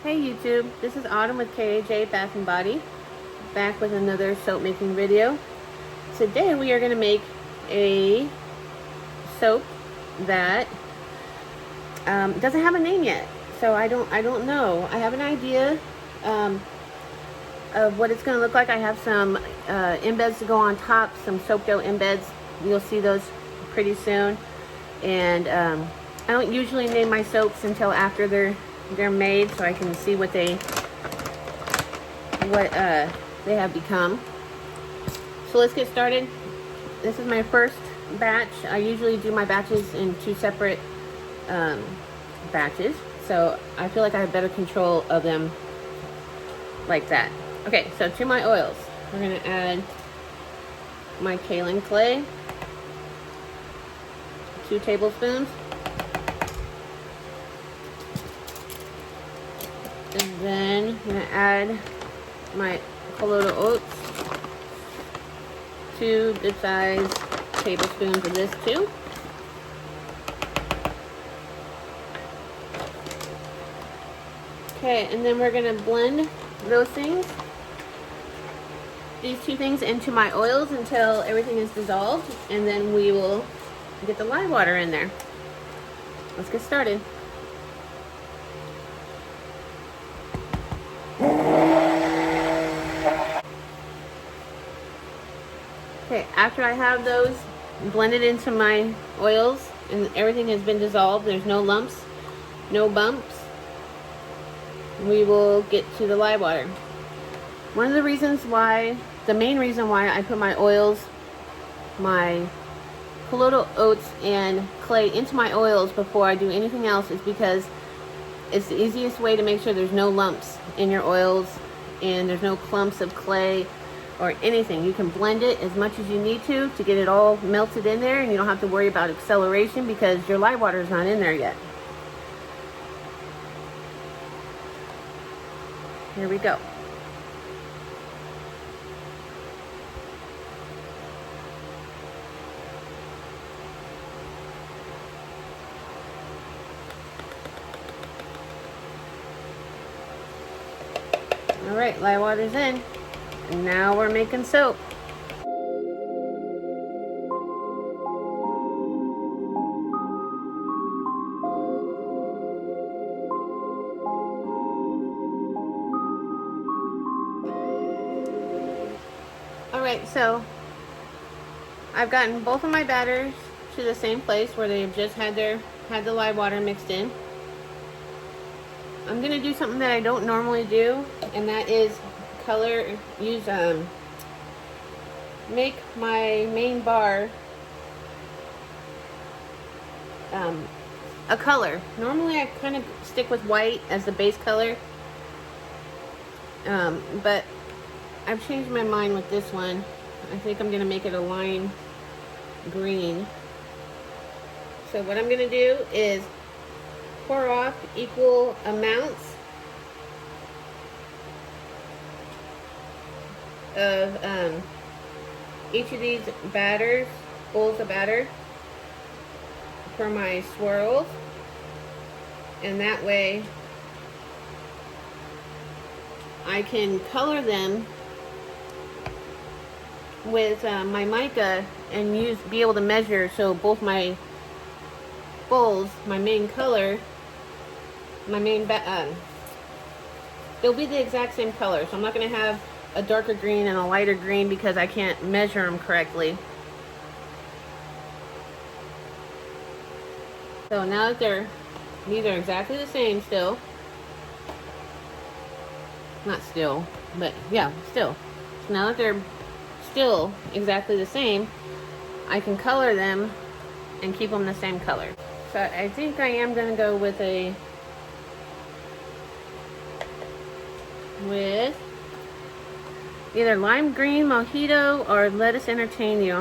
Hey YouTube, this is Autumn with KAJ Bath & Body, back with another soap making video. Today we are going to make a soap that doesn't have a name yet, so I don't know. I have an idea of what it's going to look like. I have some embeds to go on top, some soap dough embeds. You'll see those pretty soon. And I don't usually name my soaps until after they're made, so I can see what they have become. So let's get started. This is my first batch. I usually do my batches in two separate batches, so I feel like I have better control of them like that. Okay, so to my oils, we're going to add my kaolin clay, 2 tablespoons. And then I'm going to add my colloidal oats, 2 good sized tablespoons of this too. Okay, and then we're going to blend those things, these 2 things, into my oils until everything is dissolved, and then we will get the lye water in there. Let's get started. Okay, after I have those blended into my oils and everything has been dissolved, there's no lumps, no bumps, we will get to the lye water. One of the reasons why, the main reason why I put my oils, my colloidal oats and clay into my oils before I do anything else is because it's the easiest way to make sure there's no lumps in your oils and there's no clumps of clay or anything. You can blend it as much as you need to get it all melted in there, and you don't have to worry about acceleration because your lye water is not in there yet. Here we go. All right, lye water's in. And now we're making soap. Alright, so I've gotten both of my batters to the same place where they've just had the lye water mixed in. I'm gonna do something that I don't normally do, and that is make my main bar a color. Normally I kind of stick with white as the base color, but I've changed my mind with this one. I think I'm gonna make it a lime green. So what I'm gonna do is pour off equal amounts of each of these bowls of batter for my swirls, and that way I can color them with my mica and be able to measure, so both my bowls, my main color, they'll be the exact same color. So I'm not going to have a darker green and a lighter green because I can't measure them correctly. So now that these are exactly the same still. Not still, but yeah, still. So now that they're still exactly the same, I can color them and keep them the same color. So I think I am going to go with either lime green mojito or let us entertain you.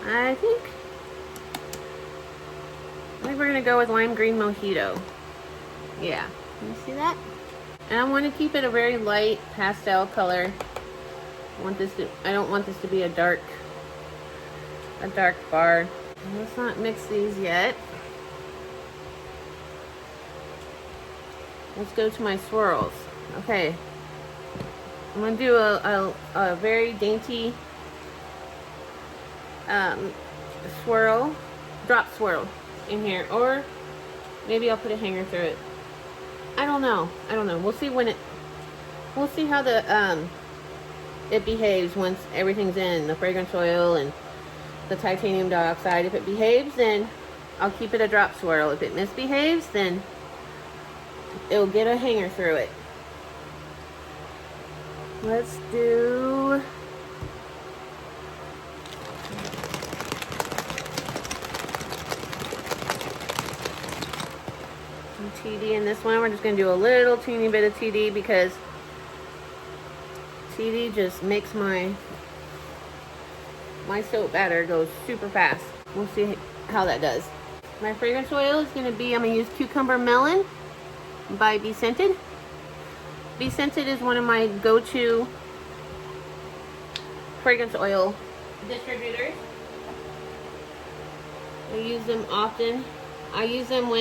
I think we're going to go with lime green mojito. Yeah, can you see that? And I want to keep it a very light pastel color. I don't want this to be a dark bar. Let's not mix these yet. Let's go to my swirls. Okay. I'm going to do a very dainty swirl, drop swirl in here. Or maybe I'll put a hanger through it. I don't know. We'll see when we'll see how it behaves once everything's in, the fragrance oil and the titanium dioxide. If it behaves, then I'll keep it a drop swirl. If it misbehaves, then it'll get a hanger through it. Let's do some TD in this one. We're just going to do a little teeny bit of TD because TD just makes my soap batter go super fast. We'll see how that does. My fragrance oil is going to be, I'm going to use Cucumber Melon by Be Scented. Be Scented is one of my go-to fragrance oil distributors. I use them often. I use them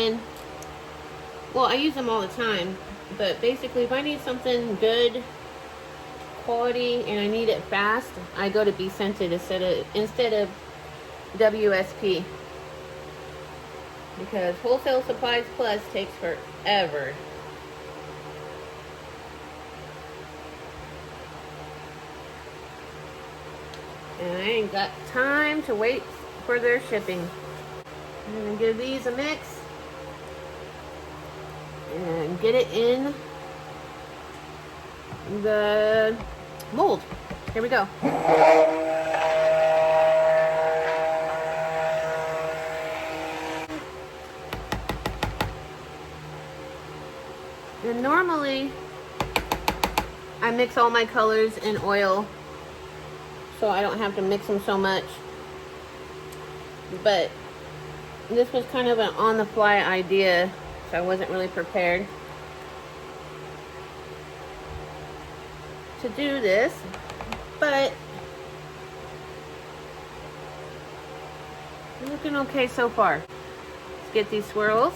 I use them all the time, but basically if I need something good quality and I need it fast, I go to Be Scented instead of WSP, because Wholesale Supplies Plus takes forever. And I ain't got time to wait for their shipping. I'm gonna give these a mix and get it in the mold. Here we go. And normally I mix all my colors in oil so I don't have to mix them so much, but this was kind of an on-the-fly idea, so I wasn't really prepared to do this, but looking okay so far. Let's get these swirls,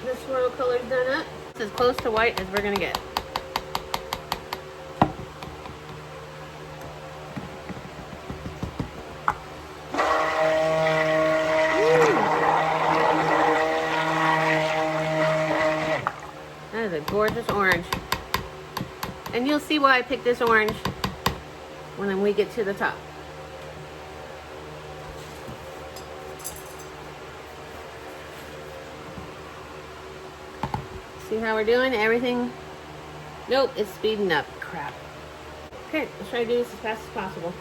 the swirl colors done up. It's as close to white as we're gonna get. That is a gorgeous orange. And you'll see why I picked this orange when we get to the top. See how we're doing? Everything? Nope, it's speeding up. Crap. Okay, let's try to do this as fast as possible.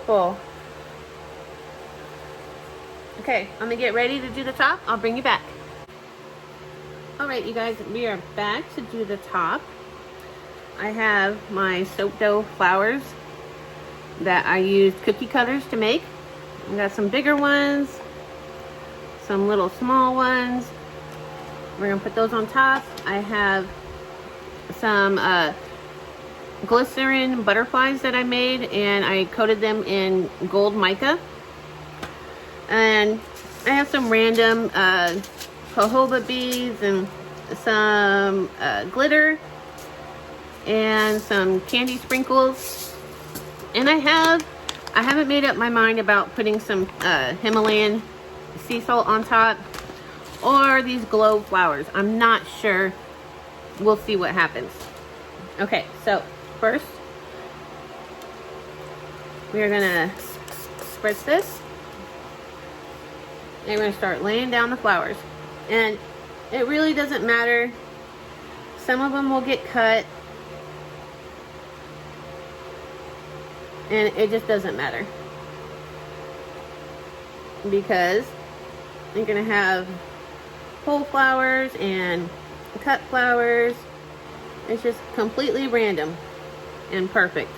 beautiful. Okay, I'm gonna get ready to do the top. I'll bring you back. All right, you guys, we are back to do the top. I have my soap dough flowers that I used cookie cutters to make. I got some bigger ones, some little small ones. We're gonna put those on top. I have some glycerin butterflies that I made, and I coated them in gold mica. And I have some random jojoba beads and some glitter and some candy sprinkles. And I haven't made up my mind about putting some Himalayan sea salt on top or these glow flowers. I'm not sure. We'll see what happens. Okay, so first we are gonna spritz this, and we're gonna start laying down the flowers. And it really doesn't matter. Some of them will get cut, and it just doesn't matter, because you're gonna have whole flowers and cut flowers. It's just completely random and perfect.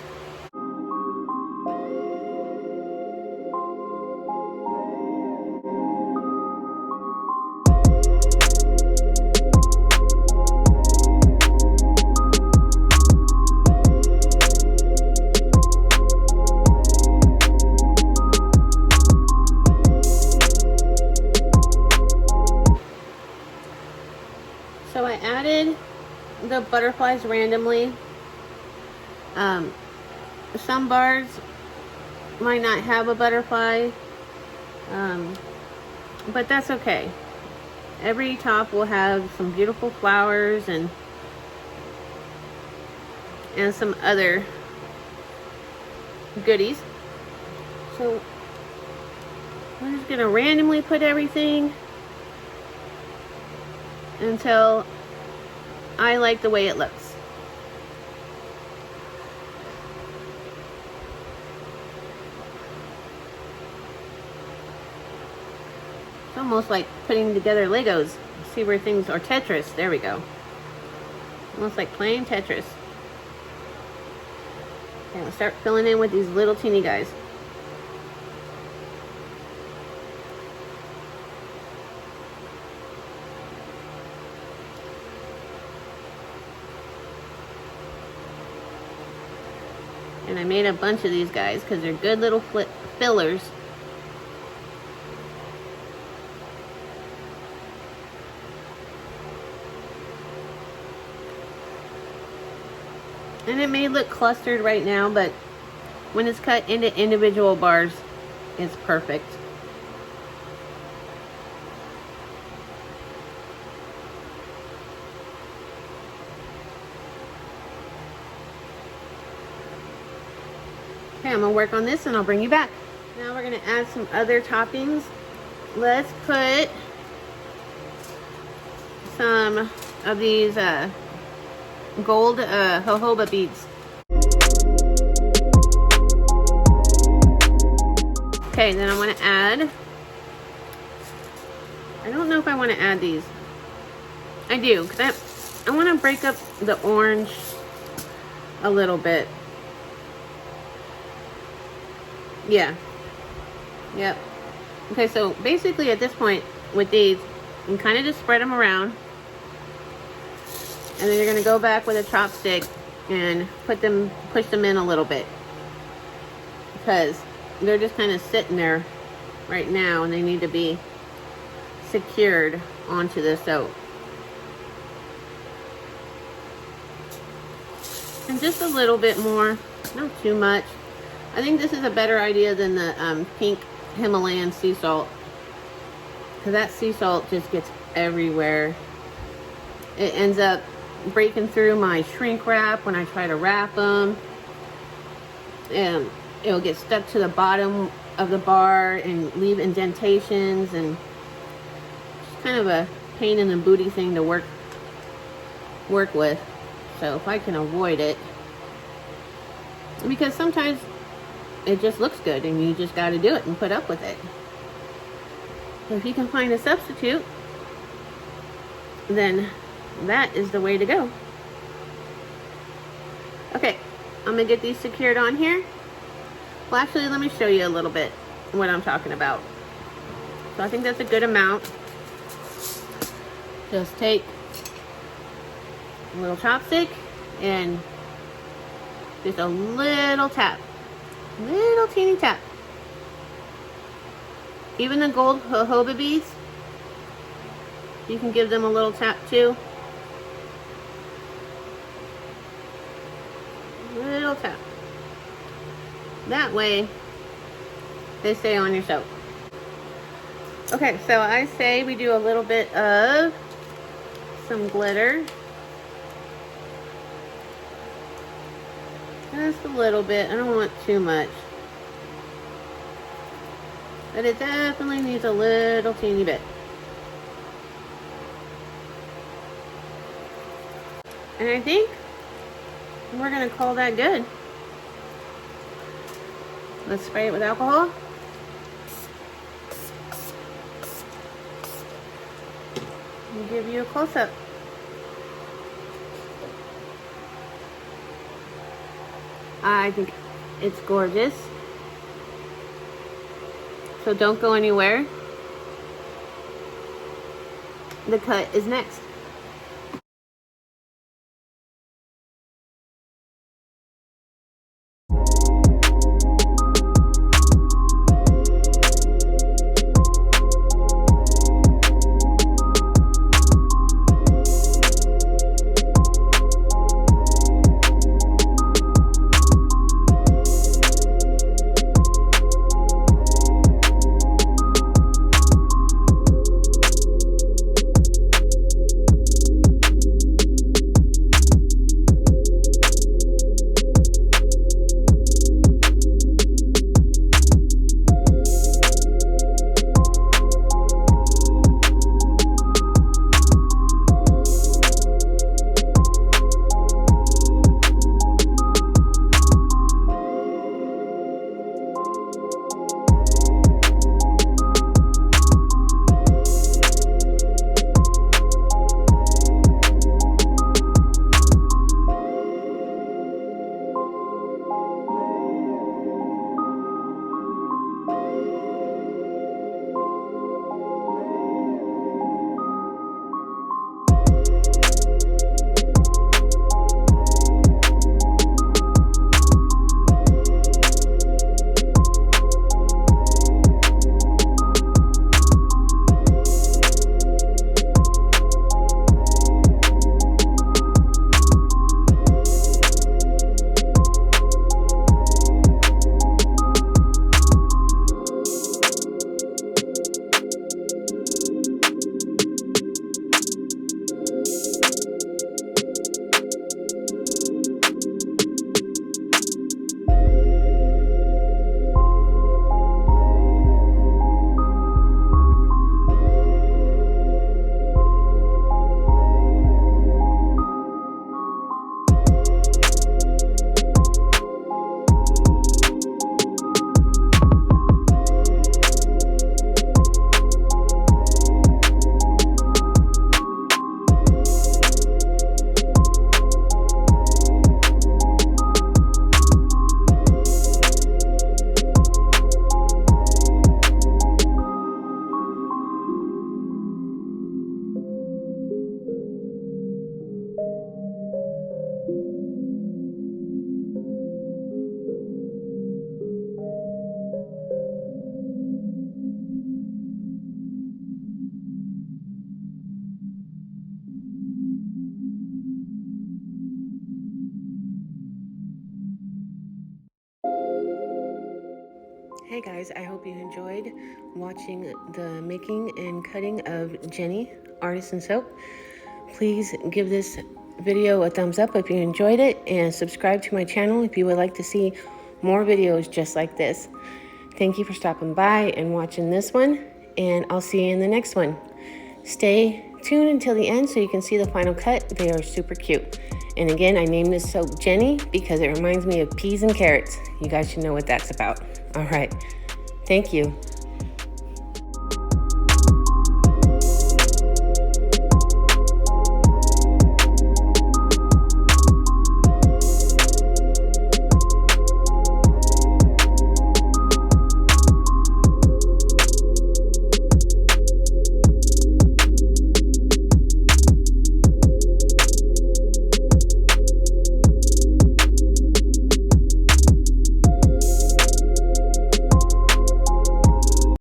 So I added the butterflies randomly. Some bars might not have a butterfly, but that's okay. Every top will have some beautiful flowers and some other goodies. So we're just gonna randomly put everything until I like the way it looks. It's almost like putting together Legos. See where things are. Tetris. There we go. Almost like playing Tetris. Okay, let's start filling in with these little teeny guys. And I made a bunch of these guys because they're good little fillers. And it may look clustered right now, but when it's cut into individual bars, it's perfect. Okay, I'm gonna work on this and I'll bring you back. Now we're gonna add some other toppings. Let's put some of these gold jojoba beads. Okay, then I want to add, I don't know if I want to add these. I do, because I want to break up the orange a little bit. Yeah. Yep. Okay, so basically at this point with these, you can kind of just spread them around. And then you're going to go back with a chopstick and push them in a little bit. Because they're just kind of sitting there right now and they need to be secured onto the soap. And just a little bit more, not too much. I think this is a better idea than the pink Himalayan sea salt. Because that sea salt just gets everywhere. It ends up breaking through my shrink wrap when I try to wrap them, and it'll get stuck to the bottom of the bar and leave indentations, and it's kind of a pain in the booty thing to work with. So if I can avoid it, because sometimes it just looks good, and you just got to do it and put up with it. So if you can find a substitute, then that is the way to go. Okay, I'm gonna get these secured on here. Well, actually, let me show you a little bit what I'm talking about. So I think that's a good amount. Just take a little chopstick and just a little tap, little teeny tap. Even the gold jojoba bees, you can give them a little tap too. Little tap. That way, they stay on your soap. Okay, so I say we do a little bit of some glitter. Just a little bit. I don't want too much. But it definitely needs a little teeny bit. And I think we're going to call that good. Let's spray it with alcohol. I'll give you a close-up. I think it's gorgeous. So don't go anywhere. The cut is next. Hey guys, I hope you enjoyed watching the making and cutting of Jenny Artisan Soap. Please give this video a thumbs up if you enjoyed it, and subscribe to my channel if you would like to see more videos just like this. Thank you for stopping by and watching this one, and I'll see you in the next one. Stay tuned until the end so you can see the final cut. They are super cute. And again, I named this soap Jenny because it reminds me of peas and carrots. You guys should know what that's about. All right. Thank you.